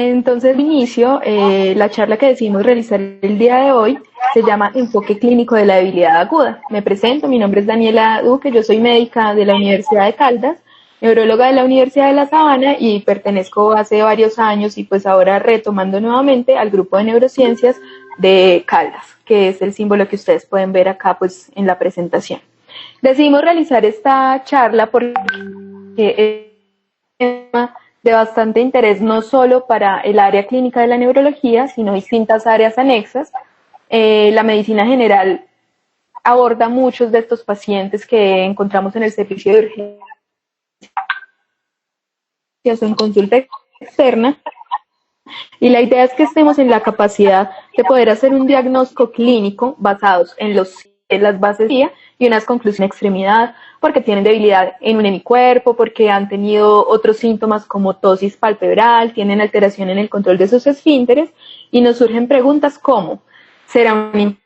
Entonces, al inicio, la charla que decidimos realizar el día de hoy se llama Enfoque Clínico de la Debilidad Aguda. Me presento, mi nombre es Daniela Duque, yo soy médica de la Universidad de Caldas, neuróloga de la Universidad de La Sabana y pertenezco hace varios años y pues ahora retomando nuevamente al grupo de neurociencias de Caldas, que es el símbolo que ustedes pueden ver acá pues en la presentación. Decidimos realizar esta charla porque es un tema de bastante interés no solo para el área clínica de la neurología, sino distintas áreas anexas. La medicina general aborda muchos de estos pacientes que encontramos en el servicio de urgencia o en consulta externa, y la idea es que estemos en la capacidad de poder hacer un diagnóstico clínico basados en las bases de y unas conclusiones de extremidad, porque tienen debilidad en un hemicuerpo, porque han tenido otros síntomas como tosis palpebral, tienen alteración en el control de sus esfínteres, y nos surgen preguntas como, ¿será un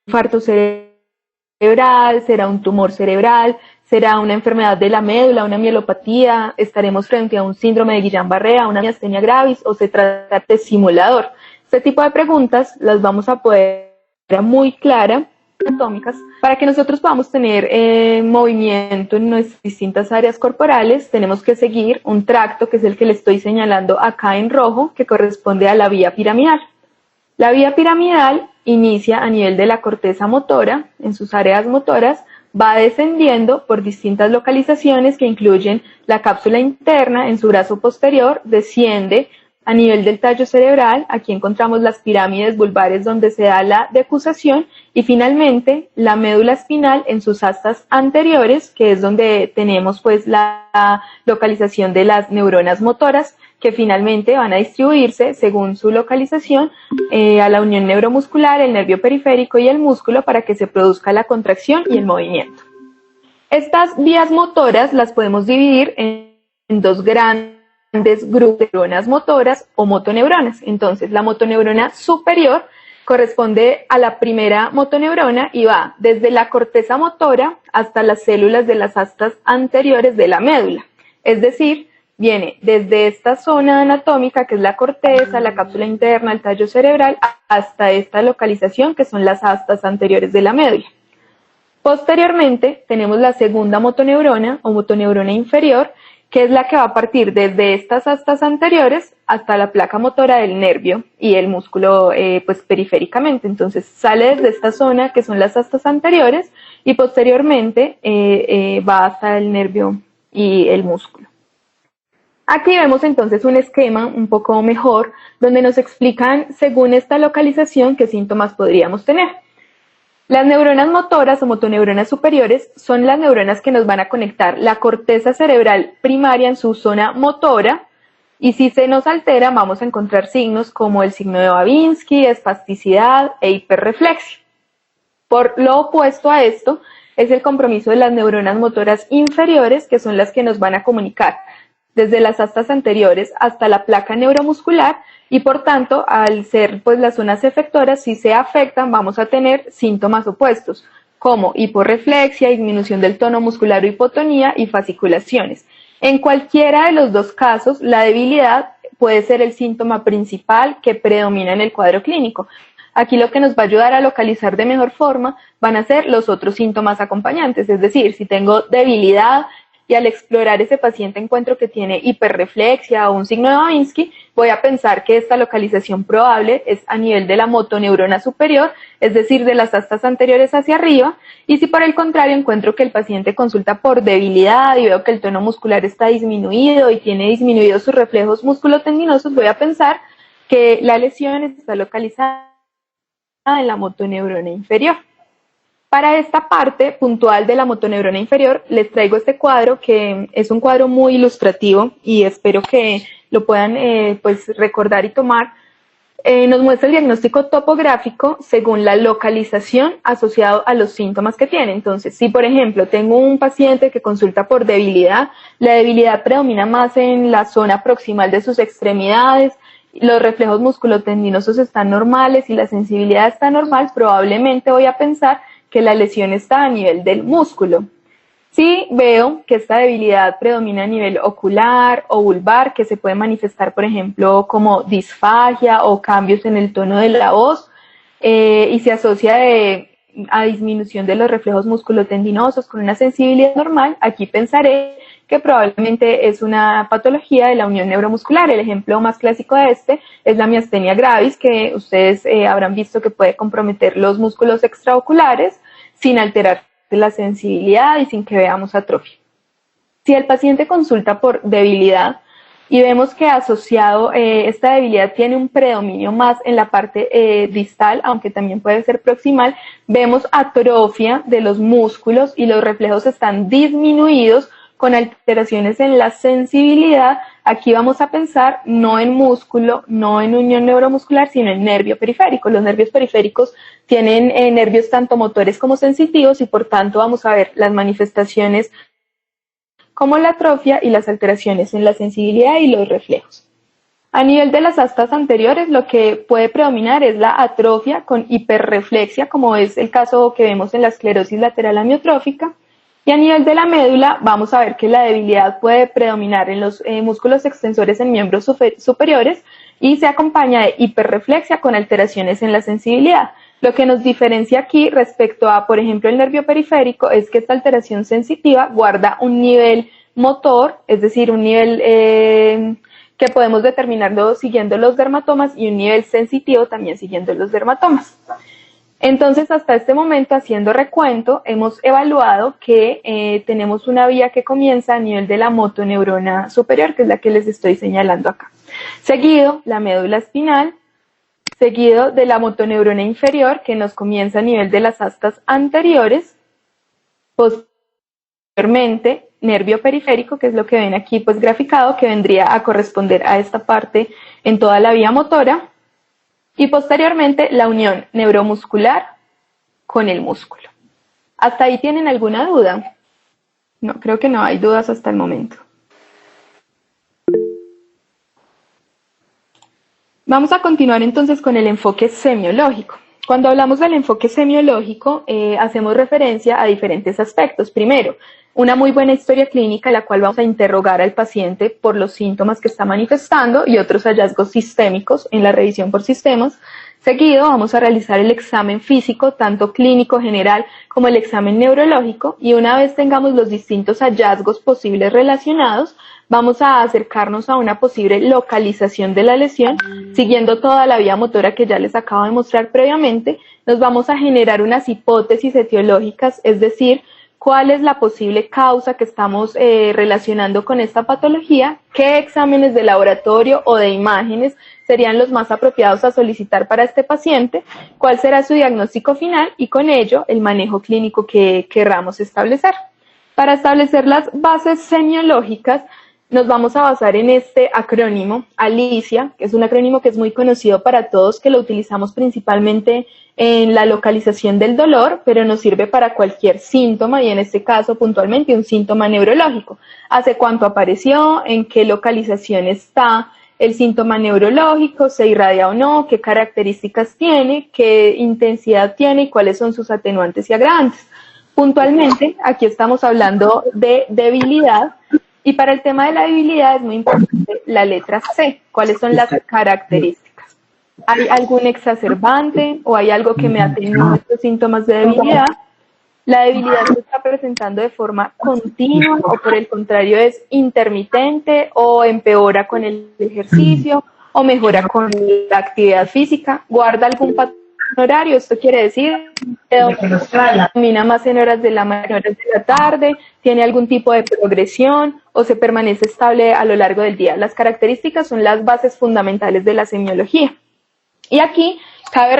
infarto cerebral? ¿Será un tumor cerebral? ¿Será una enfermedad de la médula, una mielopatía? ¿Estaremos frente a un síndrome de Guillain-Barré, una miastenia gravis o se trata de simulador? Este tipo de preguntas las vamos a poder muy clara anatómicas para que nosotros podamos tener movimiento en nuestras distintas áreas corporales. Tenemos que seguir un tracto que es el que le estoy señalando acá en rojo, que corresponde a la vía piramidal. La vía piramidal inicia a nivel de la corteza motora, en sus áreas motoras, va descendiendo por distintas localizaciones que incluyen la cápsula interna en su brazo posterior, desciende a nivel del tallo cerebral, aquí encontramos las pirámides vulvares donde se da la decusación, y finalmente la médula espinal en sus astas anteriores, que es donde tenemos pues la localización de las neuronas motoras, que finalmente van a distribuirse según su localización a la unión neuromuscular, el nervio periférico y el músculo para que se produzca la contracción y el movimiento. Estas vías motoras las podemos dividir en dos grandes grupos de neuronas motoras o motoneuronas. Entonces, la motoneurona superior corresponde a la primera motoneurona y va desde la corteza motora hasta las células de las astas anteriores de la médula. Es decir, viene desde esta zona anatómica, que es la corteza, la cápsula interna, el tallo cerebral, hasta esta localización, que son las astas anteriores de la médula. Posteriormente, tenemos la segunda motoneurona o motoneurona inferior, que es la que va a partir desde estas astas anteriores hasta la placa motora del nervio y el músculo pues periféricamente. Entonces sale desde esta zona que son las astas anteriores y posteriormente va hasta el nervio y el músculo. Aquí vemos entonces un esquema un poco mejor donde nos explican según esta localización qué síntomas podríamos tener. Las neuronas motoras o motoneuronas superiores son las neuronas que nos van a conectar la corteza cerebral primaria en su zona motora, y si se nos altera vamos a encontrar signos como el signo de Babinski, espasticidad e hiperreflexia. Por lo opuesto a esto es el compromiso de las neuronas motoras inferiores, que son las que nos van a comunicar desde las astas anteriores hasta la placa neuromuscular, y por tanto, al ser pues las zonas efectoras, si se afectan, vamos a tener síntomas opuestos, como hiporreflexia, disminución del tono muscular o hipotonía y fasciculaciones. En cualquiera de los dos casos, la debilidad puede ser el síntoma principal que predomina en el cuadro clínico. Aquí lo que nos va a ayudar a localizar de mejor forma van a ser los otros síntomas acompañantes, es decir, si tengo debilidad, y al explorar ese paciente encuentro que tiene hiperreflexia o un signo de Babinski, voy a pensar que esta localización probable es a nivel de la motoneurona superior, es decir, de las astas anteriores hacia arriba, y si por el contrario encuentro que el paciente consulta por debilidad y veo que el tono muscular está disminuido y tiene disminuidos sus reflejos musculotendinosos, voy a pensar que la lesión está localizada en la motoneurona inferior. Para esta parte puntual de la motoneurona inferior les traigo este cuadro que es un cuadro muy ilustrativo y espero que lo puedan pues recordar y tomar. Nos muestra el diagnóstico topográfico según la localización asociado a los síntomas que tiene. Entonces, si por ejemplo tengo un paciente que consulta por debilidad, la debilidad predomina más en la zona proximal de sus extremidades, los reflejos musculotendinosos están normales y la sensibilidad está normal, probablemente voy a pensar que la lesión está a nivel del músculo. Sí veo que esta debilidad predomina a nivel ocular o vulvar, que se puede manifestar, por ejemplo, como disfagia o cambios en el tono de la voz, y se asocia a disminución de los reflejos musculotendinosos con una sensibilidad normal. Aquí pensaré que probablemente es una patología de la unión neuromuscular. El ejemplo más clásico de este es la miastenia gravis, que ustedes habrán visto que puede comprometer los músculos extraoculares sin alterar la sensibilidad y sin que veamos atrofia. Si el paciente consulta por debilidad y vemos que asociado esta debilidad tiene un predominio más en la parte distal, aunque también puede ser proximal, vemos atrofia de los músculos y los reflejos están disminuidos con alteraciones en la sensibilidad. Aquí vamos a pensar no en músculo, no en unión neuromuscular, sino en nervio periférico. Los nervios periféricos tienen nervios tanto motores como sensitivos y por tanto vamos a ver las manifestaciones como la atrofia y las alteraciones en la sensibilidad y los reflejos. A nivel de las astas anteriores, lo que puede predominar es la atrofia con hiperreflexia, como es el caso que vemos en la esclerosis lateral amiotrófica. Y a nivel de la médula, vamos a ver que la debilidad puede predominar en los músculos extensores en miembros superiores y se acompaña de hiperreflexia con alteraciones en la sensibilidad. Lo que nos diferencia aquí respecto a, por ejemplo, el nervio periférico es que esta alteración sensitiva guarda un nivel motor, es decir, un nivel que podemos determinarlo siguiendo los dermatomas y un nivel sensitivo también siguiendo los dermatomas. Entonces, hasta este momento, haciendo recuento, hemos evaluado que tenemos una vía que comienza a nivel de la motoneurona superior, que es la que les estoy señalando acá. Seguido, la médula espinal, seguido de la motoneurona inferior, que nos comienza a nivel de las astas anteriores, posteriormente nervio periférico, que es lo que ven aquí pues graficado, que vendría a corresponder a esta parte en toda la vía motora, y posteriormente la unión neuromuscular con el músculo. ¿Hasta ahí tienen alguna duda? No, creo que no hay dudas hasta el momento. Vamos a continuar entonces con el enfoque semiológico. Cuando hablamos del enfoque semiológico, hacemos referencia a diferentes aspectos. Primero, una muy buena historia clínica, en la cual vamos a interrogar al paciente por los síntomas que está manifestando y otros hallazgos sistémicos en la revisión por sistemas. Seguido, vamos a realizar el examen físico, tanto clínico general como el examen neurológico, y una vez tengamos los distintos hallazgos posibles relacionados, vamos a acercarnos a una posible localización de la lesión, siguiendo toda la vía motora que ya les acabo de mostrar previamente. Nos vamos a generar unas hipótesis etiológicas, es decir, cuál es la posible causa que estamos relacionando con esta patología, qué exámenes de laboratorio o de imágenes serían los más apropiados a solicitar para este paciente, cuál será su diagnóstico final y con ello el manejo clínico que querramos establecer. Para establecer las bases semiológicas, nos vamos a basar en este acrónimo, ALICIA, que es un acrónimo que es muy conocido para todos, que lo utilizamos principalmente en la localización del dolor, pero nos sirve para cualquier síntoma y en este caso puntualmente un síntoma neurológico. ¿Hace cuánto apareció? ¿En qué localización está el síntoma neurológico? ¿Se irradia o no? ¿Qué características tiene? ¿Qué intensidad tiene? ¿Y cuáles son sus atenuantes y agravantes? Puntualmente, aquí estamos hablando de debilidad. Y para el tema de la debilidad es muy importante la letra C. ¿Cuáles son las características? ¿Hay algún exacerbante o hay algo que me atenúe estos síntomas de debilidad? ¿La debilidad se está presentando de forma continua o por el contrario es intermitente o empeora con el ejercicio o mejora con la actividad física? ¿Guarda algún patrón horario? Esto quiere decir que domina más en horas de la mañana, horas de la tarde, tiene algún tipo de progresión o se permanece estable a lo largo del día. Las características son las bases fundamentales de la semiología. Y aquí cabe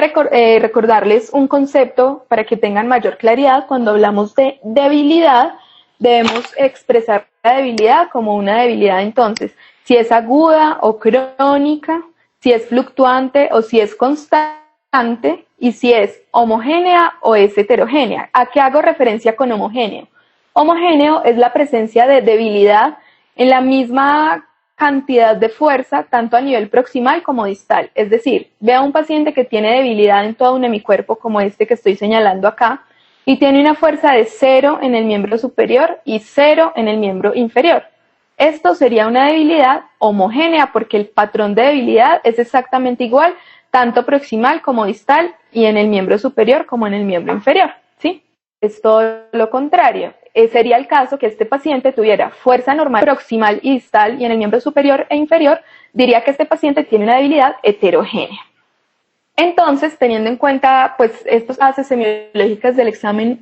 recordarles un concepto para que tengan mayor claridad. Cuando hablamos de debilidad, debemos expresar la debilidad como una debilidad entonces, si es aguda o crónica, si es fluctuante o si es constante, y si es homogénea o es heterogénea. ¿A qué hago referencia con homogéneo? Homogéneo es la presencia de debilidad en la misma cantidad de fuerza, tanto a nivel proximal como distal. Es decir, veo a un paciente que tiene debilidad en todo un hemicuerpo, como este que estoy señalando acá, y tiene una fuerza de 0 en el miembro superior y 0 en el miembro inferior. Esto sería una debilidad homogénea porque el patrón de debilidad es exactamente igual, tanto proximal como distal y en el miembro superior como en el miembro inferior, ¿sí? Es todo lo contrario. Sería el caso que este paciente tuviera fuerza normal proximal y distal y en el miembro superior e inferior, diría que este paciente tiene una debilidad heterogénea. Entonces, teniendo en cuenta pues estas bases semiológicas del examen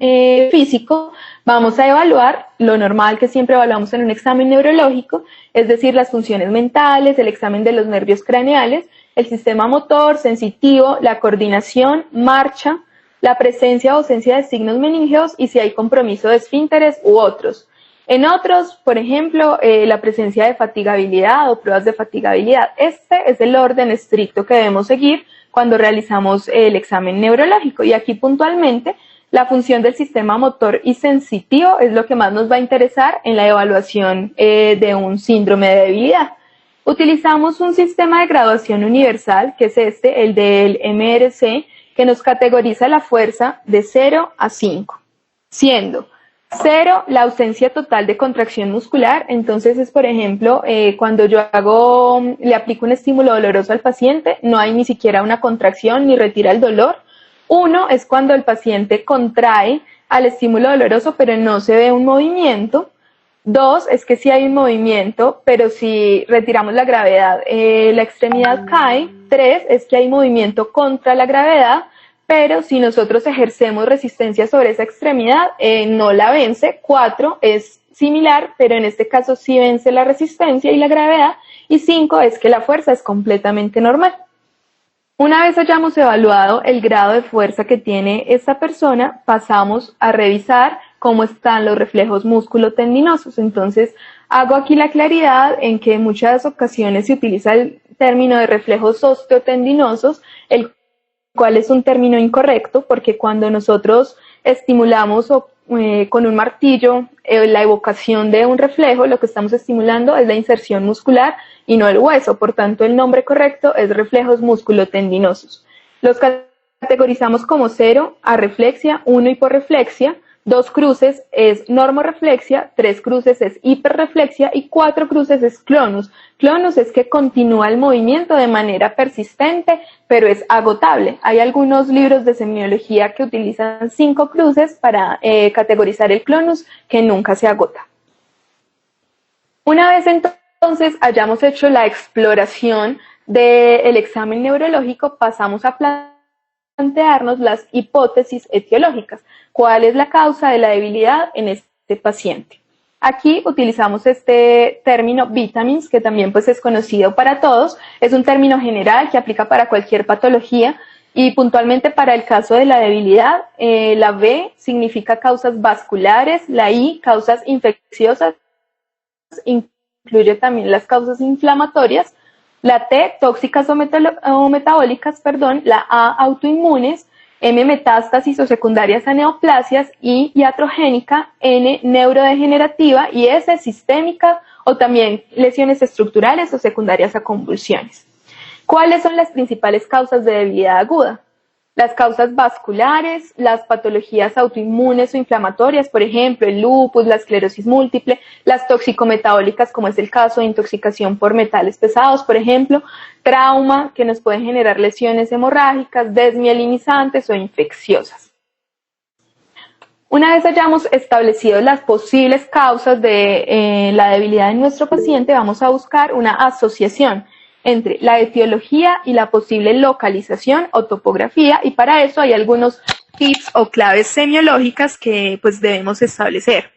físico, vamos a evaluar lo normal que siempre evaluamos en un examen neurológico, es decir, las funciones mentales, el examen de los nervios craneales, el sistema motor, sensitivo, la coordinación, marcha, la presencia o ausencia de signos meningeos y si hay compromiso de esfínteres u otros. En otros, por ejemplo, la presencia de fatigabilidad o pruebas de fatigabilidad. Este es el orden estricto que debemos seguir cuando realizamos el examen neurológico. Y aquí puntualmente, la función del sistema motor y sensitivo es lo que más nos va a interesar en la evaluación de un síndrome de debilidad. Utilizamos un sistema de graduación universal, que es el del MRC, que nos categoriza la fuerza de 0 a 5, siendo 0 la ausencia total de contracción muscular. Entonces es, por ejemplo, cuando yo le aplico un estímulo doloroso al paciente, no hay ni siquiera una contracción ni retira el dolor. 1 es cuando el paciente contrae al estímulo doloroso, pero no se ve un movimiento. 2 es que sí hay un movimiento, pero si retiramos la gravedad, la extremidad cae. 3 es que hay movimiento contra la gravedad, pero si nosotros ejercemos resistencia sobre esa extremidad, no la vence. 4 es similar, pero en este caso sí vence la resistencia y la gravedad. Y 5 es que la fuerza es completamente normal. Una vez hayamos evaluado el grado de fuerza que tiene esta persona, pasamos a revisar cómo están los reflejos músculo-tendinosos. Entonces, hago aquí la claridad en que en muchas ocasiones se utiliza el término de reflejos osteotendinosos, el cual es un término incorrecto, porque cuando nosotros estimulamos con un martillo la evocación de un reflejo, lo que estamos estimulando es la inserción muscular y no el hueso. Por tanto, el nombre correcto es reflejos musculotendinosos. Los categorizamos como 0 arreflexia, 1 hiporreflexia, 2 cruces es normoreflexia, 3 cruces es hiperreflexia y 4 cruces es clonus. Clonus es que continúa el movimiento de manera persistente, pero es agotable. Hay algunos libros de semiología que utilizan 5 cruces para categorizar el clonus, que nunca se agota. Una vez entonces hayamos hecho la exploración del examen neurológico, pasamos a plantearnos las hipótesis etiológicas. ¿Cuál es la causa de la debilidad en este paciente? Aquí utilizamos este término vitamins, que también pues es conocido para todos. Es un término general que aplica para cualquier patología y puntualmente para el caso de la debilidad, la V significa causas vasculares, la I causas infecciosas, incluye también las causas inflamatorias, la T tóxicas o metabólicas, la A autoinmunes, M metástasis o secundarias a neoplasias, I iatrogénica, N neurodegenerativa y S sistémica o también lesiones estructurales o secundarias a convulsiones. ¿Cuáles son las principales causas de debilidad aguda? Las causas vasculares, las patologías autoinmunes o inflamatorias, por ejemplo, el lupus, la esclerosis múltiple, las tóxico-metabólicas, como es el caso de intoxicación por metales pesados, por ejemplo, trauma, que nos pueden generar lesiones hemorrágicas, desmielinizantes o infecciosas. Una vez hayamos establecido las posibles causas de la debilidad en nuestro paciente, vamos a buscar una asociación entre la etiología y la posible localización o topografía, y para eso hay algunos tips o claves semiológicas que pues debemos establecer.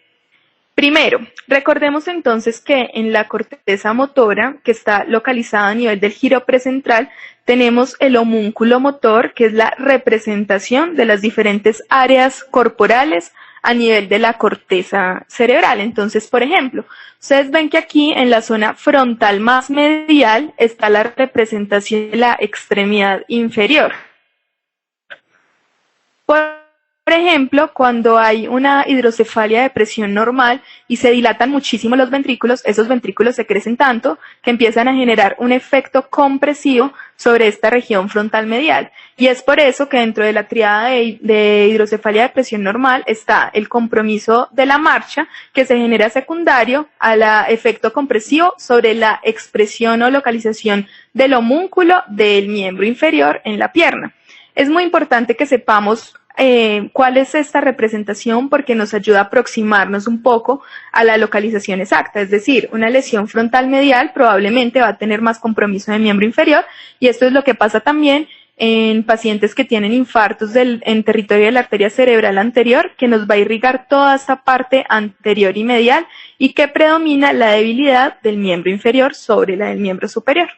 Primero, recordemos entonces que en la corteza motora, que está localizada a nivel del giro precentral, tenemos el homúnculo motor, que es la representación de las diferentes áreas corporales a nivel de la corteza cerebral. Entonces, por ejemplo, ustedes ven que aquí en la zona frontal más medial está la representación de la extremidad inferior. Por Por ejemplo, cuando hay una hidrocefalia de presión normal y se dilatan muchísimo los ventrículos, esos ventrículos se crecen tanto que empiezan a generar un efecto compresivo sobre esta región frontal medial. Y es por eso que dentro de la triada de hidrocefalia de presión normal está el compromiso de la marcha, que se genera secundario al efecto compresivo sobre la expresión o localización del homúnculo del miembro inferior en la pierna. Es muy importante que sepamos cuál es esta representación porque nos ayuda a aproximarnos un poco a la localización exacta, es decir, una lesión frontal medial probablemente va a tener más compromiso de miembro inferior y esto es lo que pasa también en pacientes que tienen infartos en territorio de la arteria cerebral anterior, que nos va a irrigar toda esta parte anterior y medial y que predomina la debilidad del miembro inferior sobre la del miembro superior.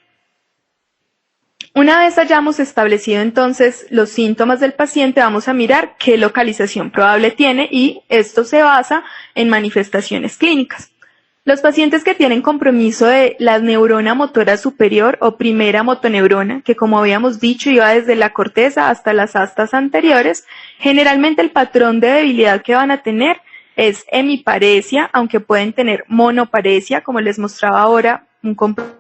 Una vez hayamos establecido entonces los síntomas del paciente, vamos a mirar qué localización probable tiene y esto se basa en manifestaciones clínicas. Los pacientes que tienen compromiso de la neurona motora superior o primera motoneurona, que como habíamos dicho iba desde la corteza hasta las astas anteriores, generalmente el patrón de debilidad que van a tener es hemiparesia, aunque pueden tener monoparesia, como les mostraba ahora, un compromiso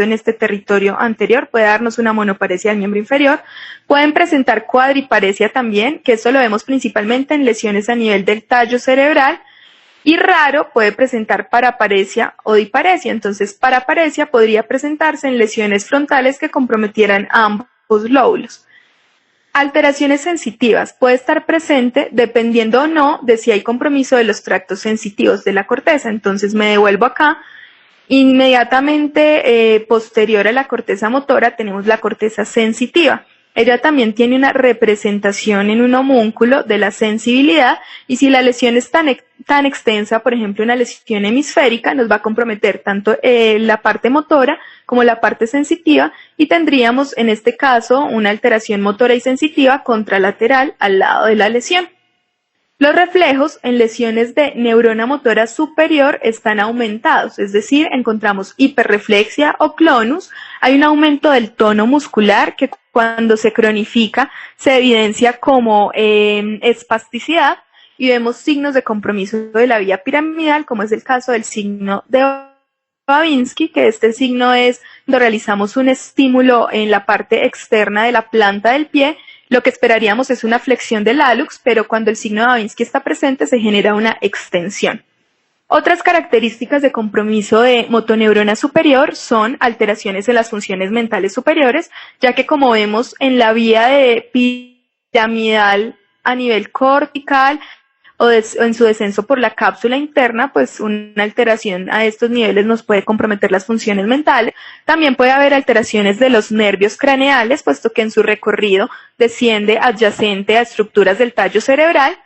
en este territorio anterior, puede darnos una monoparesia del miembro inferior, pueden presentar cuadriparesia también, que eso lo vemos principalmente en lesiones a nivel del tallo cerebral, y raro puede presentar paraparesia o diparesia. Entonces, paraparesia podría presentarse en lesiones frontales que comprometieran ambos lóbulos. Alteraciones sensitivas puede estar presente dependiendo o no de si hay compromiso de los tractos sensitivos de la corteza. Entonces, me devuelvo acá. Inmediatamente posterior a la corteza motora tenemos la corteza sensitiva. Ella también tiene una representación en un homúnculo de la sensibilidad y si la lesión es tan extensa, por ejemplo una lesión hemisférica, nos va a comprometer tanto la parte motora como la parte sensitiva y tendríamos en este caso una alteración motora y sensitiva contralateral al lado de la lesión. Los reflejos en lesiones de neurona motora superior están aumentados, es decir, encontramos hiperreflexia o clonus, hay un aumento del tono muscular que cuando se cronifica se evidencia como espasticidad y vemos signos de compromiso de la vía piramidal, como es el caso del signo de Babinski, que este signo es cuando realizamos un estímulo en la parte externa de la planta del pie. Lo que esperaríamos es una flexión del hallux, pero cuando el signo de Babinski está presente se genera una extensión. Otras características de compromiso de motoneurona superior son alteraciones en las funciones mentales superiores, ya que como vemos en la vía de piramidal a nivel cortical o en su descenso por la cápsula interna, pues una alteración a estos niveles nos puede comprometer las funciones mentales. También puede haber alteraciones de los nervios craneales, puesto que en su recorrido desciende adyacente a estructuras del tallo cerebral.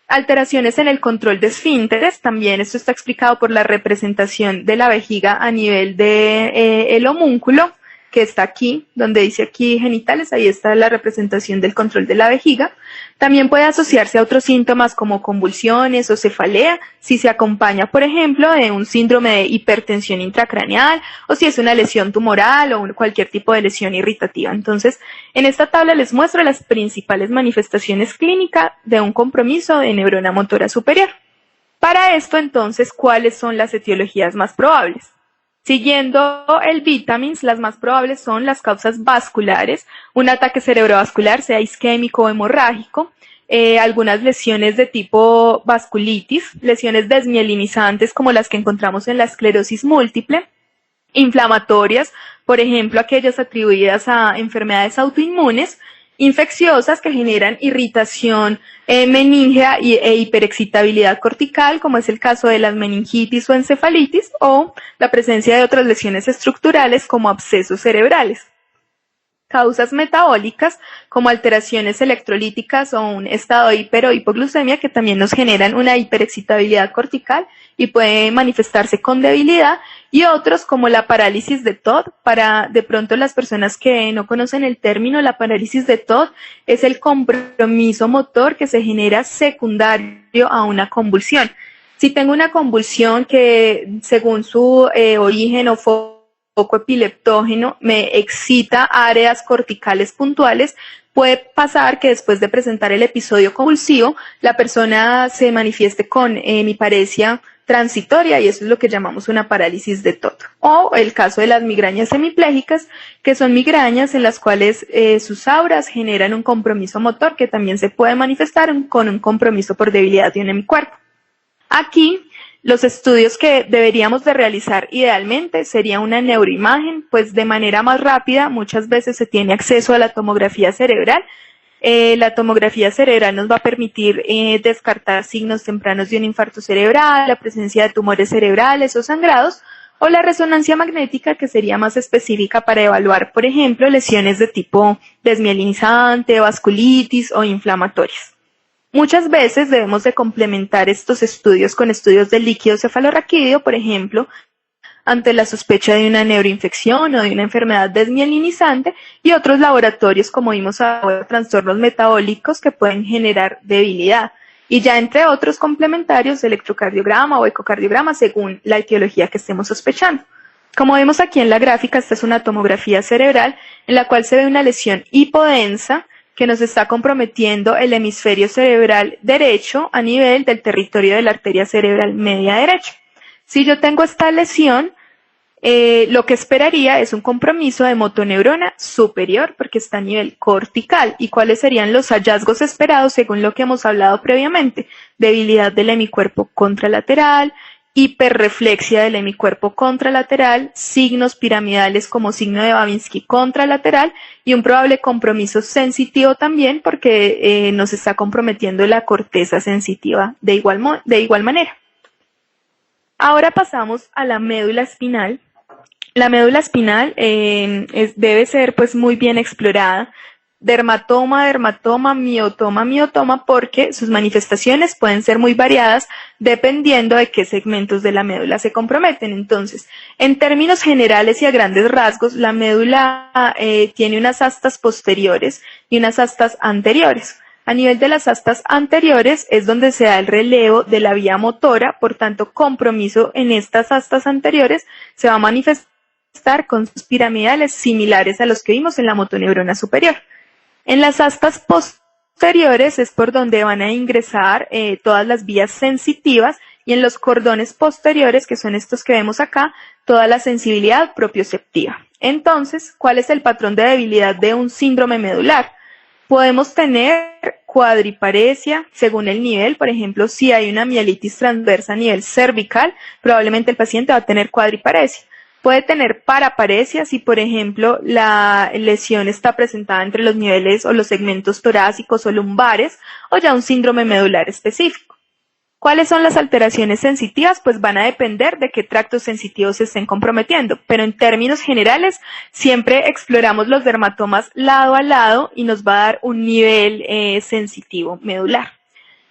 Alteraciones en el control de esfínteres, también esto está explicado por la representación de la vejiga a nivel de el homúnculo, que está aquí, donde dice aquí genitales, ahí está la representación del control de la vejiga. También puede asociarse a otros síntomas como convulsiones o cefalea, si se acompaña, por ejemplo, de un síndrome de hipertensión intracraneal o si es una lesión tumoral o cualquier tipo de lesión irritativa. Entonces, en esta tabla les muestro las principales manifestaciones clínicas de un compromiso de neurona motora superior. Para esto, entonces, ¿cuáles son las etiologías más probables? Siguiendo el vitamins, las más probables son las causas vasculares, un ataque cerebrovascular, sea isquémico o hemorrágico, algunas lesiones de tipo vasculitis, lesiones desmielinizantes como las que encontramos en la esclerosis múltiple, inflamatorias, por ejemplo, aquellas atribuidas a enfermedades autoinmunes, infecciosas que generan irritación meningea e hiperexcitabilidad cortical, como es el caso de las meningitis o encefalitis, o la presencia de otras lesiones estructurales como abscesos cerebrales. Causas metabólicas como alteraciones electrolíticas o un estado de hiper o hipoglucemia que también nos generan una hiperexcitabilidad cortical y puede manifestarse con debilidad, y otros como la parálisis de Todd. Para de pronto las personas que no conocen el término, la parálisis de Todd es el compromiso motor que se genera secundario a una convulsión. Si tengo una convulsión que según su origen o foco epileptógeno me excita áreas corticales puntuales, puede pasar que después de presentar el episodio convulsivo, la persona se manifieste con hemiparesia transitoria y eso es lo que llamamos una parálisis de Toto. O el caso de las migrañas hemiplégicas, que son migrañas en las cuales sus auras generan un compromiso motor que también se puede manifestar con un compromiso por debilidad de un hemicuerpo. Aquí, los estudios que deberíamos de realizar idealmente sería una neuroimagen, pues de manera más rápida muchas veces se tiene acceso a la tomografía cerebral. La tomografía cerebral nos va a permitir descartar signos tempranos de un infarto cerebral, la presencia de tumores cerebrales o sangrados, o la resonancia magnética, que sería más específica para evaluar, por ejemplo, lesiones de tipo desmielinizante, vasculitis o inflamatorias. Muchas veces debemos de complementar estos estudios con estudios del líquido cefalorraquídeo, por ejemplo, ante la sospecha de una neuroinfección o de una enfermedad desmielinizante, y otros laboratorios, como vimos ahora, trastornos metabólicos que pueden generar debilidad. Y ya entre otros complementarios, electrocardiograma o ecocardiograma según la etiología que estemos sospechando. Como vemos aquí en la gráfica, esta es una tomografía cerebral en la cual se ve una lesión hipodensa que nos está comprometiendo el hemisferio cerebral derecho a nivel del territorio de la arteria cerebral media derecha. Si yo tengo esta lesión, lo que esperaría es un compromiso de motoneurona superior porque está a nivel cortical. ¿Y cuáles serían los hallazgos esperados según lo que hemos hablado previamente? Debilidad del hemicuerpo contralateral, hiperreflexia del hemicuerpo contralateral, signos piramidales como signo de Babinski contralateral y un probable compromiso sensitivo también porque nos está comprometiendo la corteza sensitiva de igual manera. Ahora pasamos a la médula espinal. La médula espinal debe ser pues muy bien explorada. Dermatoma, miotoma, porque sus manifestaciones pueden ser muy variadas dependiendo de qué segmentos de la médula se comprometen. Entonces, en términos generales y a grandes rasgos, la médula tiene unas astas posteriores y unas astas anteriores. A nivel de las astas anteriores es donde se da el relevo de la vía motora, por tanto, compromiso en estas astas anteriores se va a manifestar con sus piramidales similares a los que vimos en la motoneurona superior. En las astas posteriores es por donde van a ingresar todas las vías sensitivas y en los cordones posteriores, que son estos que vemos acá, toda la sensibilidad propioceptiva. Entonces, ¿cuál es el patrón de debilidad de un síndrome medular? Podemos tener cuadriparesia según el nivel, por ejemplo, si hay una mielitis transversa a nivel cervical, probablemente el paciente va a tener cuadriparesia. Puede tener paraparesia si, por ejemplo, la lesión está presentada entre los niveles o los segmentos torácicos o lumbares, o ya un síndrome medular específico. ¿Cuáles son las alteraciones sensitivas? Pues van a depender de qué tractos sensitivos se estén comprometiendo, pero en términos generales siempre exploramos los dermatomas lado a lado y nos va a dar un nivel sensitivo medular.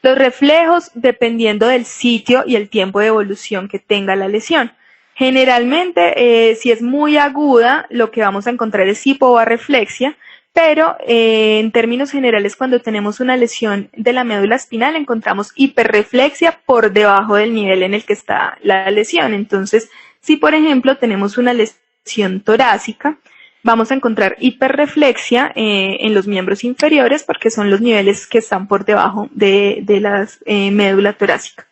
Los reflejos dependiendo del sitio y el tiempo de evolución que tenga la lesión. Generalmente, si es muy aguda, lo que vamos a encontrar es hipobarreflexia, pero en términos generales, cuando tenemos una lesión de la médula espinal, encontramos hiperreflexia por debajo del nivel en el que está la lesión. Entonces, si por ejemplo tenemos una lesión torácica, vamos a encontrar hiperreflexia en los miembros inferiores porque son los niveles que están por debajo de la médula torácica.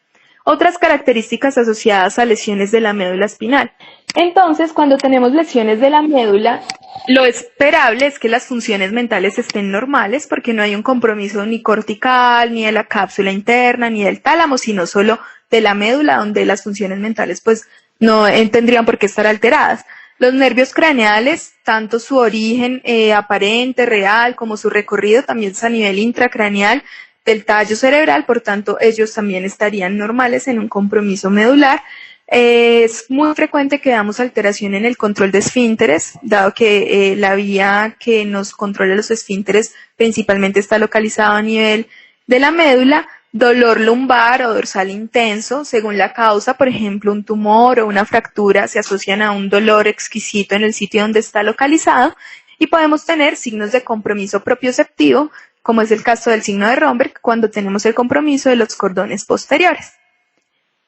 Otras características asociadas a lesiones de la médula espinal. Entonces, cuando tenemos lesiones de la médula, lo esperable es que las funciones mentales estén normales porque no hay un compromiso ni cortical, ni de la cápsula interna, ni del tálamo, sino solo de la médula, donde las funciones mentales pues no tendrían por qué estar alteradas. Los nervios craneales, tanto su origen aparente, real, como su recorrido, también es a nivel intracraneal del tallo cerebral, por tanto ellos también estarían normales en un compromiso medular. Es muy frecuente que veamos alteración en el control de esfínteres, dado que la vía que nos controla los esfínteres principalmente está localizada a nivel de la médula. Dolor lumbar o dorsal intenso, según la causa, por ejemplo, un tumor o una fractura se asocian a un dolor exquisito en el sitio donde está localizado, y podemos tener signos de compromiso propioceptivo, como es el caso del signo de Romberg, cuando tenemos el compromiso de los cordones posteriores.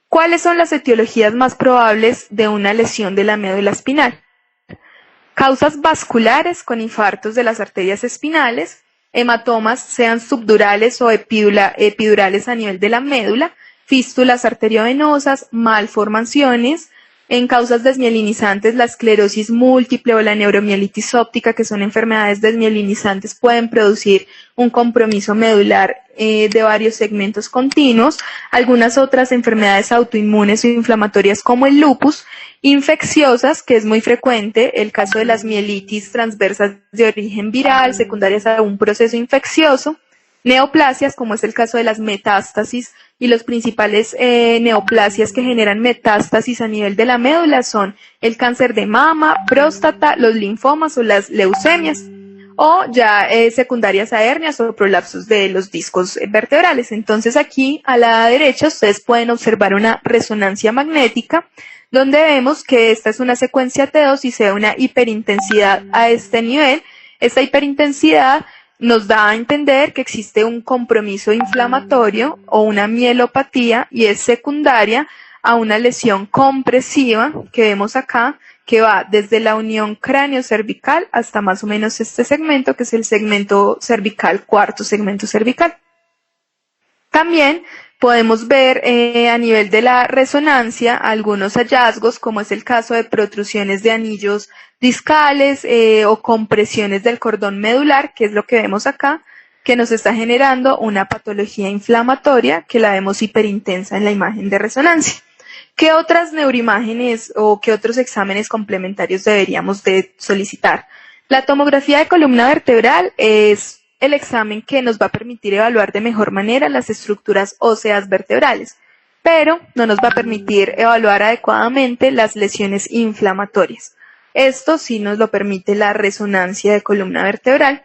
¿Cuáles son las etiologías más probables de una lesión de la médula espinal? Causas vasculares con infartos de las arterias espinales, hematomas, sean subdurales o epidurales a nivel de la médula, fístulas arteriovenosas, malformaciones. En causas desmielinizantes, la esclerosis múltiple o la neuromielitis óptica, que son enfermedades desmielinizantes, pueden producir un compromiso medular de varios segmentos continuos. Algunas otras enfermedades autoinmunes o inflamatorias como el lupus, infecciosas, que es muy frecuente, el caso de las mielitis transversas de origen viral, secundarias a un proceso infeccioso. Neoplasias, como es el caso de las metástasis, y los principales neoplasias que generan metástasis a nivel de la médula son el cáncer de mama, próstata, los linfomas o las leucemias, o ya secundarias a hernias o prolapsos de los discos vertebrales. Entonces aquí a la derecha ustedes pueden observar una resonancia magnética, donde vemos que esta es una secuencia T2 y se da una hiperintensidad a este nivel. Esta hiperintensidad nos da a entender que existe un compromiso inflamatorio o una mielopatía y es secundaria a una lesión compresiva que vemos acá, que va desde la unión cráneo-cervical hasta más o menos este segmento, que es el segmento cervical, cuarto segmento cervical. También podemos ver a nivel de la resonancia algunos hallazgos, como es el caso de protrusiones de anillos discales o compresiones del cordón medular, que es lo que vemos acá, que nos está generando una patología inflamatoria que la vemos hiperintensa en la imagen de resonancia. ¿Qué otras neuroimágenes o qué otros exámenes complementarios deberíamos de solicitar? La tomografía de columna vertebral es el examen que nos va a permitir evaluar de mejor manera las estructuras óseas vertebrales, pero no nos va a permitir evaluar adecuadamente las lesiones inflamatorias. Esto sí nos lo permite la resonancia de columna vertebral.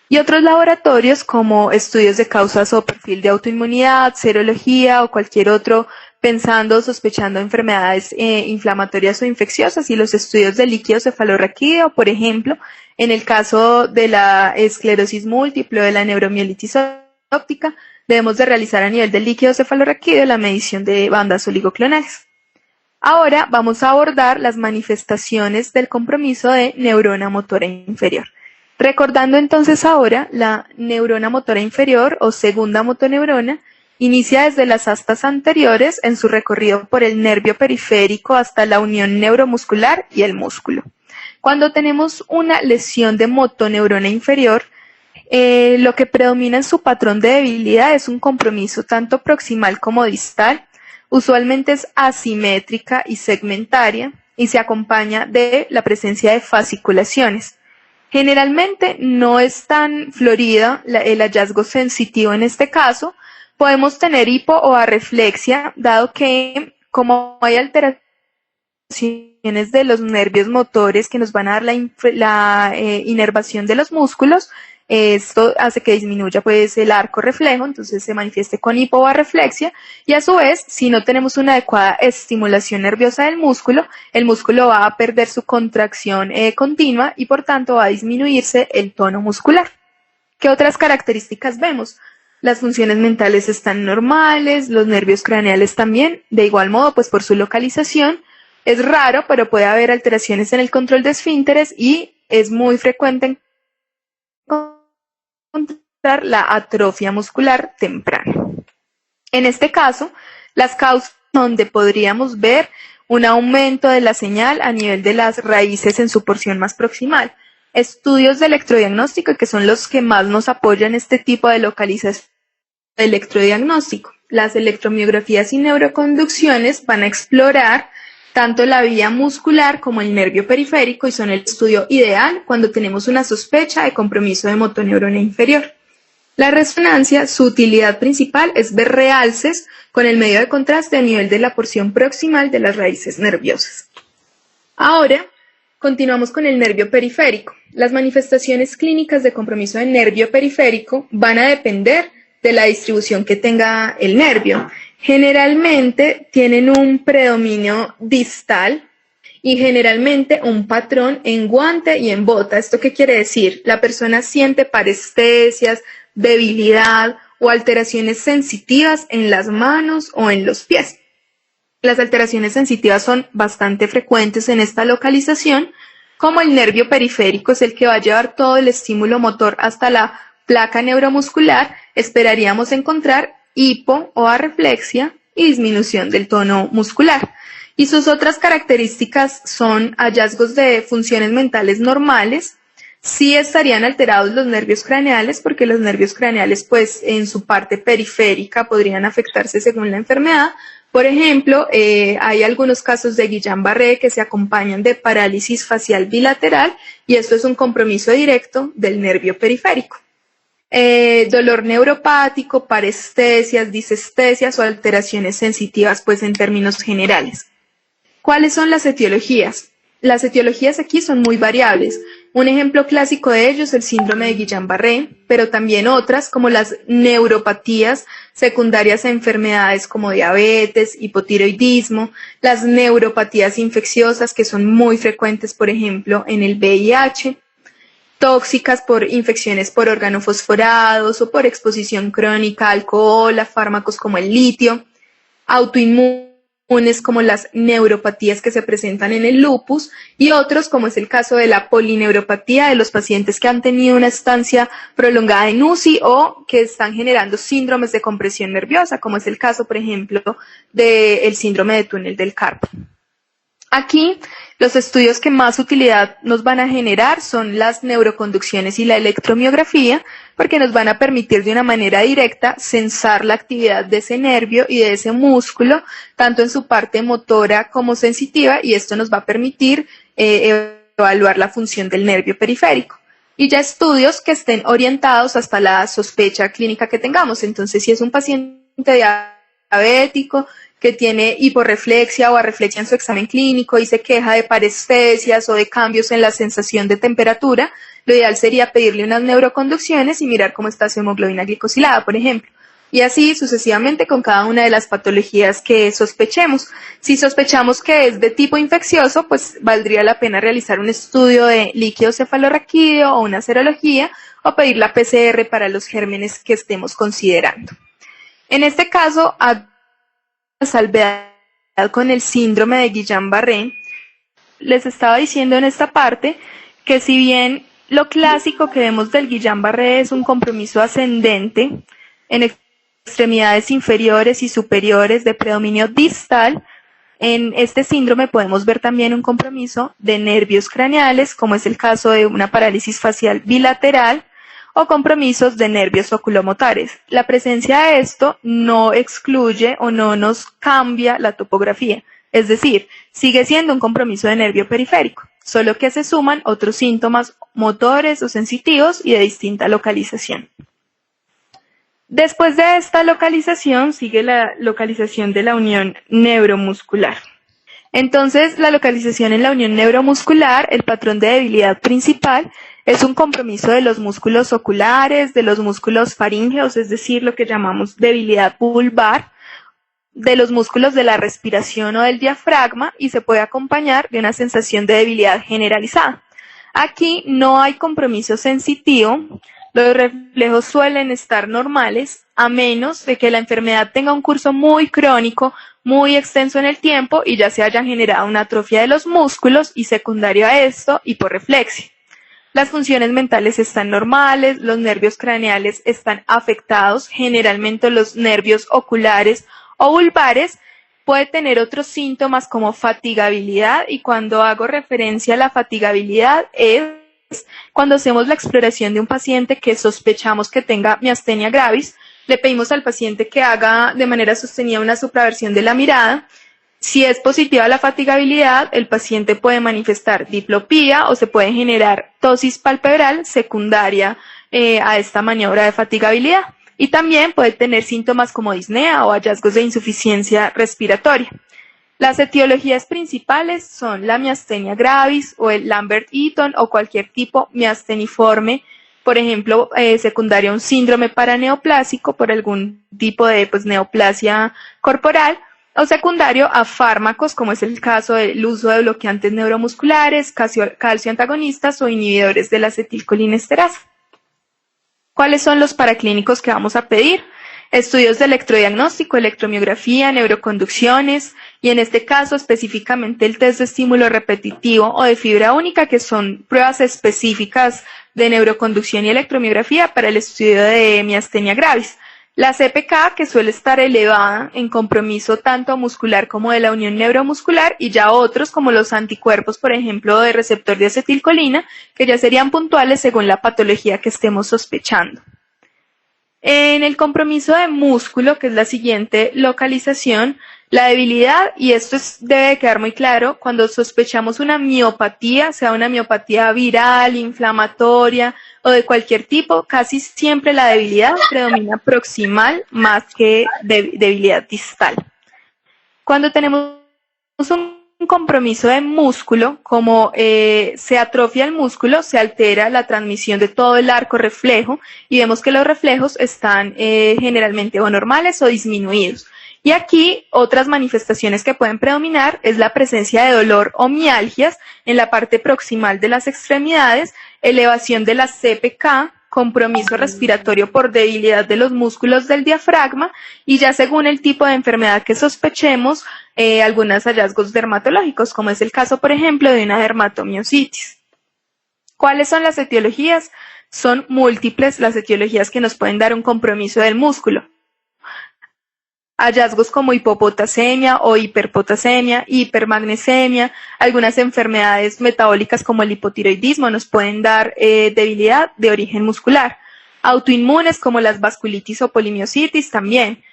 Y otros laboratorios como estudios de causas o perfil de autoinmunidad, serología o cualquier otro pensando o sospechando enfermedades inflamatorias o infecciosas, y los estudios de líquido cefalorraquídeo, por ejemplo, en el caso de la esclerosis múltiple o de la neuromielitis óptica, debemos de realizar a nivel del líquido cefalorraquídeo la medición de bandas oligoclonales. Ahora vamos a abordar las manifestaciones del compromiso de neurona motora inferior. Recordando entonces ahora, la neurona motora inferior o segunda motoneurona inicia desde las astas anteriores en su recorrido por el nervio periférico hasta la unión neuromuscular y el músculo. Cuando tenemos una lesión de motoneurona inferior, lo que predomina en su patrón de debilidad es un compromiso tanto proximal como distal. Usualmente es asimétrica y segmentaria y se acompaña de la presencia de fasciculaciones. Generalmente no es tan florida el hallazgo sensitivo en este caso. Podemos tener hipo o arreflexia, dado que como hay alteraciones de los nervios motores que nos van a dar la inervación de los músculos, esto hace que disminuya pues el arco reflejo, entonces se manifieste con hipo o arreflexia, y a su vez, si no tenemos una adecuada estimulación nerviosa del músculo, el músculo va a perder su contracción continua y por tanto va a disminuirse el tono muscular. ¿Qué otras características vemos? Las funciones mentales están normales, los nervios craneales también, de igual modo pues por su localización. Es raro, pero puede haber alteraciones en el control de esfínteres y es muy frecuente encontrar la atrofia muscular temprana. En este caso, las causas donde podríamos ver un aumento de la señal a nivel de las raíces en su porción más proximal. Estudios de electrodiagnóstico, que son los que más nos apoyan este tipo de localización de electrodiagnóstico. Las electromiografías y neuroconducciones van a explorar tanto la vía muscular como el nervio periférico y son el estudio ideal cuando tenemos una sospecha de compromiso de motoneurona inferior. La resonancia, su utilidad principal es ver realces con el medio de contraste a nivel de la porción proximal de las raíces nerviosas. Ahora, continuamos con el nervio periférico. Las manifestaciones clínicas de compromiso del nervio periférico van a depender de la distribución que tenga el nervio. Generalmente tienen un predominio distal y generalmente un patrón en guante y en bota. ¿Esto qué quiere decir? La persona siente parestesias, debilidad o alteraciones sensitivas en las manos o en los pies. Las alteraciones sensitivas son bastante frecuentes en esta localización, como el nervio periférico es el que va a llevar todo el estímulo motor hasta la placa neuromuscular, esperaríamos encontrar hipo o arreflexia y disminución del tono muscular. Y sus otras características son hallazgos de funciones mentales normales. Sí estarían alterados los nervios craneales, porque los nervios craneales, pues, en su parte periférica podrían afectarse según la enfermedad. Por ejemplo, hay algunos casos de Guillain-Barré que se acompañan de parálisis facial bilateral, y esto es un compromiso directo del nervio periférico. Dolor neuropático, parestesias, disestesias o alteraciones sensitivas, pues en términos generales. ¿Cuáles son las etiologías? Las etiologías aquí son muy variables. Un ejemplo clásico de ello es el síndrome de Guillain-Barré, pero también otras como las neuropatías secundarias a enfermedades como diabetes, hipotiroidismo, las neuropatías infecciosas que son muy frecuentes, por ejemplo, en el VIH, tóxicas por infecciones por organofosforados o por exposición crónica a alcohol, a fármacos como el litio, autoinmunes como las neuropatías que se presentan en el lupus, y otros como es el caso de la polineuropatía de los pacientes que han tenido una estancia prolongada en UCI o que están generando síndromes de compresión nerviosa, como es el caso, por ejemplo, del síndrome de túnel del carpo. Aquí, los estudios que más utilidad nos van a generar son las neuroconducciones y la electromiografía, porque nos van a permitir de una manera directa censar la actividad de ese nervio y de ese músculo, tanto en su parte motora como sensitiva, y esto nos va a permitir evaluar la función del nervio periférico. Y ya estudios que estén orientados hasta la sospecha clínica que tengamos. Entonces, si es un paciente diabético que tiene hiporreflexia o arreflexia en su examen clínico y se queja de parestesias o de cambios en la sensación de temperatura, lo ideal sería pedirle unas neuroconducciones y mirar cómo está su hemoglobina glicosilada, por ejemplo. Y así sucesivamente con cada una de las patologías que sospechemos. Si sospechamos que es de tipo infeccioso, pues valdría la pena realizar un estudio de líquido cefalorraquídeo o una serología, o pedir la PCR para los gérmenes que estemos considerando. En este caso, la salvedad con el síndrome de Guillain-Barré, les estaba diciendo en esta parte que si bien lo clásico que vemos del Guillain-Barré es un compromiso ascendente en extremidades inferiores y superiores de predominio distal, en este síndrome podemos ver también un compromiso de nervios craneales, como es el caso de una parálisis facial bilateral, o compromisos de nervios oculomotores. La presencia de esto no excluye o no nos cambia la topografía, es decir, sigue siendo un compromiso de nervio periférico, solo que se suman otros síntomas motores o sensitivos y de distinta localización. Después de esta localización sigue la localización de la unión neuromuscular. Entonces, la localización en la unión neuromuscular, el patrón de debilidad principal, es un compromiso de los músculos oculares, de los músculos faríngeos, es decir, lo que llamamos debilidad vulvar, de los músculos de la respiración o del diafragma, y se puede acompañar de una sensación de debilidad generalizada. Aquí no hay compromiso sensitivo, los reflejos suelen estar normales, a menos de que la enfermedad tenga un curso muy crónico, muy extenso en el tiempo y ya se haya generado una atrofia de los músculos y secundario a esto, hiporreflexia. Las funciones mentales están normales, los nervios craneales están afectados, generalmente los nervios oculares o vulvares. Puede tener otros síntomas como fatigabilidad, y cuando hago referencia a la fatigabilidad es cuando hacemos la exploración de un paciente que sospechamos que tenga miastenia gravis, le pedimos al paciente que haga de manera sostenida una supraversión de la mirada. Si es positiva la fatigabilidad, el paciente puede manifestar diplopía o se puede generar tosis palpebral secundaria a esta maniobra de fatigabilidad. Y también puede tener síntomas como disnea o hallazgos de insuficiencia respiratoria. Las etiologías principales son la miastenia gravis o el Lambert-Eaton o cualquier tipo miasteniforme, por ejemplo, secundaria a un síndrome paraneoplásico por algún tipo de neoplasia corporal, o secundario a fármacos, como es el caso del uso de bloqueantes neuromusculares, calcio antagonistas o inhibidores de la acetilcolinesterasa. ¿Cuáles son los paraclínicos que vamos a pedir? estudios de electrodiagnóstico, electromiografía, neuroconducciones y en este caso específicamente el test de estímulo repetitivo o de fibra única, que son pruebas específicas de neuroconducción y electromiografía para el estudio de miastenia gravis. La CPK, que suele estar elevada en compromiso tanto muscular como de la unión neuromuscular, y ya otros como los anticuerpos, por ejemplo, de receptor de acetilcolina, que ya serían puntuales según la patología que estemos sospechando. En el compromiso de músculo, que es la siguiente localización, la debilidad, y esto debe quedar muy claro, cuando sospechamos una miopatía, sea una miopatía viral, inflamatoria o de cualquier tipo, casi siempre la debilidad predomina proximal más que debilidad distal. Cuando tenemos un compromiso de músculo, como se atrofia el músculo, se altera la transmisión de todo el arco reflejo y vemos que los reflejos están generalmente o normales o disminuidos. Y aquí otras manifestaciones que pueden predominar es la presencia de dolor o mialgias en la parte proximal de las extremidades, elevación de la CPK, compromiso respiratorio por debilidad de los músculos del diafragma y ya según el tipo de enfermedad que sospechemos, algunos hallazgos dermatológicos, como es el caso, por ejemplo, de una dermatomiositis. ¿Cuáles son las etiologías? Son múltiples las etiologías que nos pueden dar un compromiso del músculo. Hallazgos como hipopotasemia o hiperpotasemia, hipermagnesemia, algunas enfermedades metabólicas como el hipotiroidismo nos pueden dar debilidad de origen muscular. Autoinmunes como las vasculitis o polimiositis también.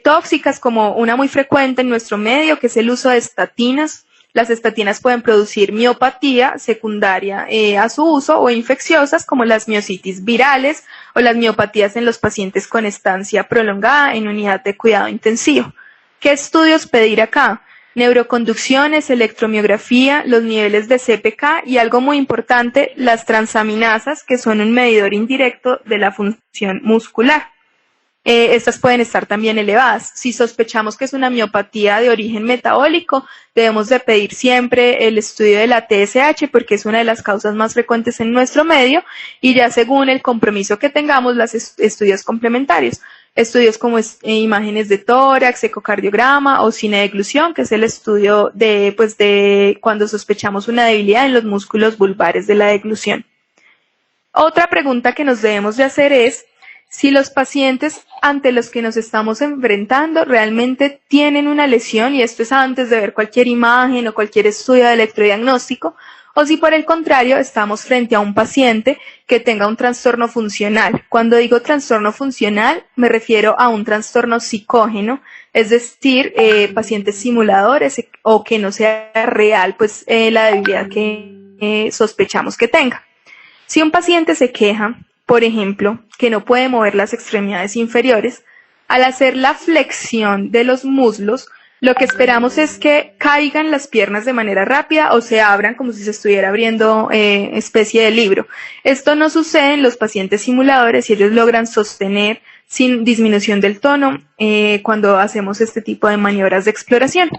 Tóxicas como una muy frecuente en nuestro medio, que es el uso de estatinas. Las estatinas pueden producir miopatía secundaria a su uso o infecciosas como las miositis virales o las miopatías en los pacientes con estancia prolongada en unidad de cuidado intensivo. ¿Qué estudios pedir acá? Neuroconducciones, electromiografía, los niveles de CPK y algo muy importante, las transaminasas, que son un medidor indirecto de la función muscular. Estas pueden estar también elevadas. Si sospechamos que es una miopatía de origen metabólico, debemos de pedir siempre el estudio de la TSH porque es una de las causas más frecuentes en nuestro medio y ya según el compromiso que tengamos, los estudios complementarios. Estudios como imágenes de tórax, ecocardiograma o cinedeglución, que es el estudio de cuando sospechamos una debilidad en los músculos vulvares de la deglución. Otra pregunta que nos debemos de hacer es si los pacientes ante los que nos estamos enfrentando realmente tienen una lesión, y esto es antes de ver cualquier imagen o cualquier estudio de electrodiagnóstico, o si por el contrario estamos frente a un paciente que tenga un trastorno funcional. Cuando digo trastorno funcional me refiero a un trastorno psicógeno, es decir, pacientes simuladores o que no sea real pues la debilidad que sospechamos que tenga. Si un paciente se queja, por ejemplo, que no puede mover las extremidades inferiores, al hacer la flexión de los muslos, lo que esperamos es que caigan las piernas de manera rápida o se abran como si se estuviera abriendo especie de libro. Esto no sucede en los pacientes simuladores y ellos logran sostener sin disminución del tono cuando hacemos este tipo de maniobras de exploración.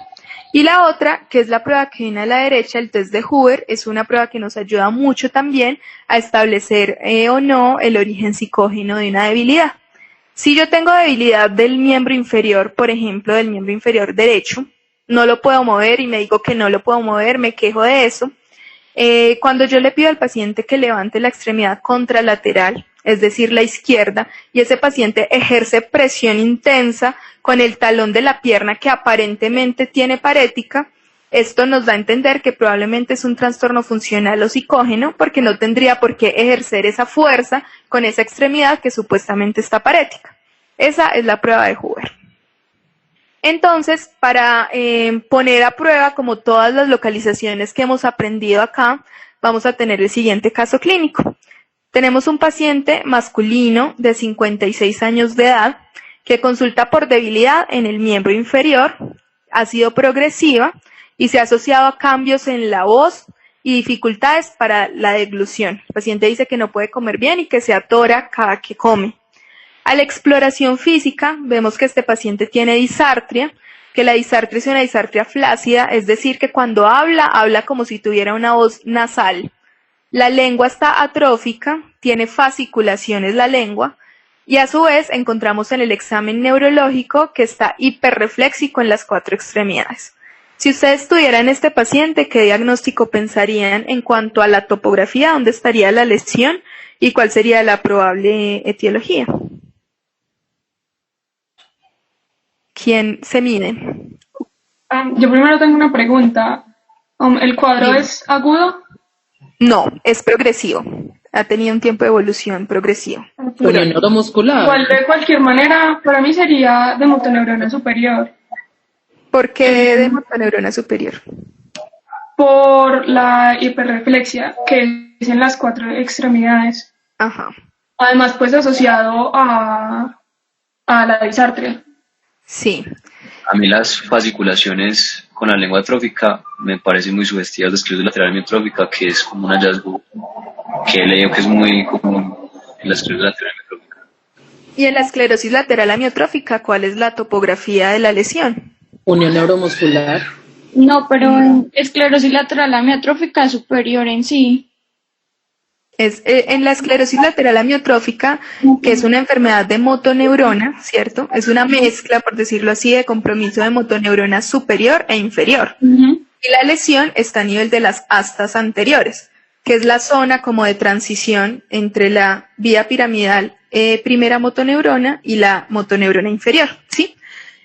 Y la otra, que es la prueba que viene a la derecha, el test de Hoover, es una prueba que nos ayuda mucho también a establecer o no el origen psicógeno de una debilidad. Si yo tengo debilidad del miembro inferior, por ejemplo, del miembro inferior derecho, no lo puedo mover y me digo que no lo puedo mover, me quejo de eso. Cuando yo le pido al paciente que levante la extremidad contralateral, es decir, la izquierda, y ese paciente ejerce presión intensa con el talón de la pierna que aparentemente tiene parética, esto nos da a entender que probablemente es un trastorno funcional o psicógeno porque no tendría por qué ejercer esa fuerza con esa extremidad que supuestamente está parética. Esa es la prueba de Hoover. Entonces, para poner a prueba como todas las localizaciones que hemos aprendido acá, vamos a tener el siguiente caso clínico. Tenemos un paciente masculino de 56 años de edad que consulta por debilidad en el miembro inferior, ha sido progresiva y se ha asociado a cambios en la voz y dificultades para la deglución. El paciente dice que no puede comer bien y que se atora cada que come. A la exploración física vemos que este paciente tiene disartria, que la disartria es una disartria flácida, es decir, que cuando habla como si tuviera una voz nasal. La lengua está atrófica, tiene fasciculaciones la lengua, Y a su vez encontramos en el examen neurológico que está hiperrefléxico en las 4 extremidades. Si ustedes tuvieran este paciente, ¿qué diagnóstico pensarían en cuanto a la topografía? ¿Dónde estaría la lesión? ¿Y cuál sería la probable etiología? ¿Quién se mide? Yo primero tengo una pregunta. ¿El cuadro Dime. es agudo? No, es progresivo. Ha tenido un tiempo de evolución progresivo. Unión neuromuscular. Igual, de cualquier manera, para mí sería de motoneurona superior. ¿Por qué de motoneurona superior? Por la hiperreflexia, que es en las 4 extremidades. Ajá. Además, pues asociado a la disartria. Sí. A mí las fasciculaciones con la lengua atrófica me parecen muy sugestivas de esclerosis lateral amiotrófica, que es como un hallazgo que he leído que es muy común en la esclerosis lateral amiotrófica. ¿Y en la esclerosis lateral amiotrófica cuál es la topografía de la lesión? Unión neuromuscular. No, pero en esclerosis lateral amiotrófica es superior en sí. Es en la esclerosis lateral amiotrófica, que es una enfermedad de motoneurona, ¿cierto? Es una mezcla, por decirlo así, de compromiso de motoneurona superior e inferior. Y la lesión está a nivel de las astas anteriores, que es la zona como de transición entre la vía piramidal primera motoneurona y la motoneurona inferior, ¿sí?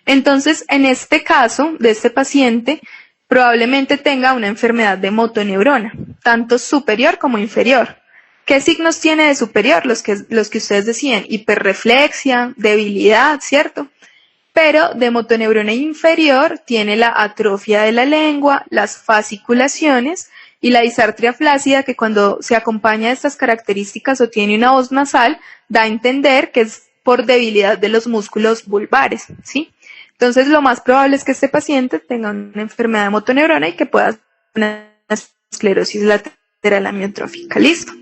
Entonces, en este caso de este paciente, probablemente tenga una enfermedad de motoneurona, tanto superior como inferior. ¿Qué signos tiene de superior? Los que ustedes decían, hiperreflexia, debilidad, ¿cierto? Pero de motoneurona inferior tiene la atrofia de la lengua, las fasciculaciones y la disartria flácida, que cuando se acompaña de estas características o tiene una voz nasal, da a entender que es por debilidad de los músculos vulvares, ¿sí? Entonces, lo más probable es que este paciente tenga una enfermedad de motoneurona y que pueda tener una esclerosis lateral amiotrófica. ¿Listo?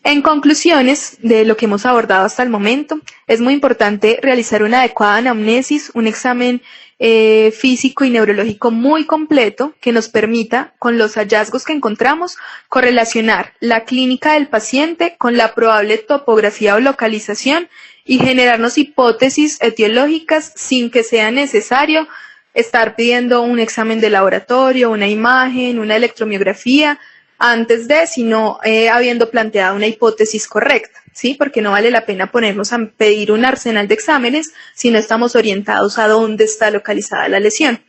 En conclusiones de lo que hemos abordado hasta el momento, es muy importante realizar una adecuada anamnesis, un examen físico y neurológico muy completo que nos permita, con los hallazgos que encontramos, correlacionar la clínica del paciente con la probable topografía o localización y generarnos hipótesis etiológicas sin que sea necesario estar pidiendo un examen de laboratorio, una imagen, una electromiografía, antes de, sino habiendo planteado una hipótesis correcta, ¿sí? Porque no vale la pena ponernos a pedir un arsenal de exámenes si no estamos orientados a dónde está localizada la lesión.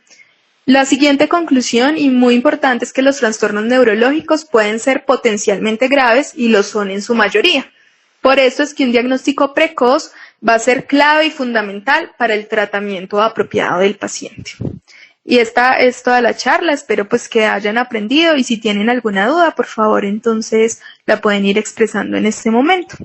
La siguiente conclusión, y muy importante, es que los trastornos neurológicos pueden ser potencialmente graves y lo son en su mayoría. Por eso es que un diagnóstico precoz va a ser clave y fundamental para el tratamiento apropiado del paciente. Y esta es toda la charla, espero pues que hayan aprendido y si tienen alguna duda, por favor, entonces la pueden ir expresando en este momento.